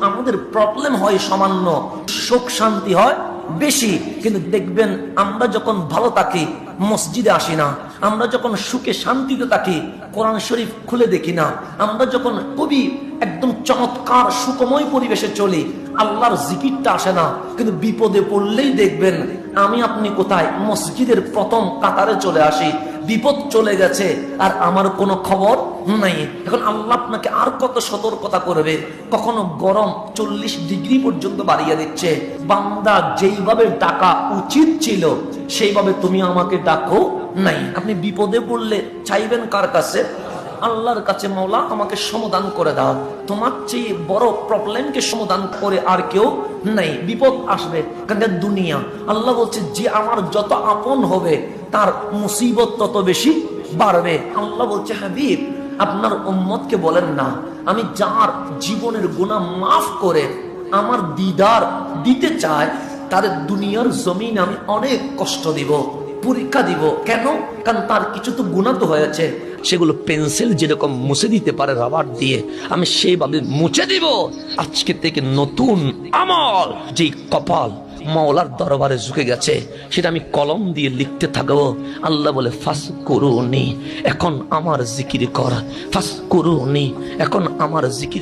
আমাদের প্রবলেম হয় সামান্য, সুখ শান্তি হয় বেশি। কিন্তু দেখবেন আমরা যখন ভালো থাকি মসজিদে আসি না, আমরা যখন সুখে শান্তিতে থাকি কোরআন শরীফ খুলে দেখি না, আমরা যখন খুবই একদম চমৎকার সুখময় পরিবেশে চলি আল্লাহর জিকিরটা আসে না। কিন্তু বিপদে পড়লেই দেখবেন আমি আপনি কোথায় মসজিদের প্রথম কাতারে চলে আসি, বিপদ চলে গেছে আর আমার কোনো খবর নাই। এখন আল্লাহ আপনাকে আর কত সতর্কতা করবে, কখনো গরম 40 ডিগ্রি পর্যন্ত বাড়িয়ে দিচ্ছে। বান্দা যেইভাবে ডাকা উচিত ছিল সেইভাবে তুমি আমাকে ডাকো নাই। আপনি বিপদে পড়লে চাইবেন কার কাছে? আল্লাহর কাছে, মাওলা আমাকে সমাধান করে দাও। তোমার চেয়ে বড় প্রবলেমকে সমাধান করে আর কেউ নাই। বিপদ আসবে, কারণ দুনিয়া। আল্লাহ বলছে যে আমার যত আপন হবে তার মুসিবত তত বেশি বাড়বে। আল্লাহ বলছে হাবিব আপনার উম্মতকে বলেন না আমি যার জীবনের গুনাহ মাফ করে আমার দিদার দিতে চায় তাদের দুনিয়ার জমিন আমি অনেক কষ্ট দিব, পরীক্ষা দিব। কেন? কারণ তার কিছু তো গুনাহ তো হয়েছে, সেগুলো পেন্সিল যেরকম মুছে দিতে পারে রাবার দিয়ে, আমি সেইভাবে মুছে দিব। আজকে থেকে নতুন আমল, যে কপাল মাওলার দরবারে ঝুঁকে গেছে সেটা আমি কলম দিয়ে লিখতে থাকবো। আল্লাহ বলে ফাসকুরুনি, এখন আমার জিকির কর। ফাসকুরুনি, এখন আমার জিকির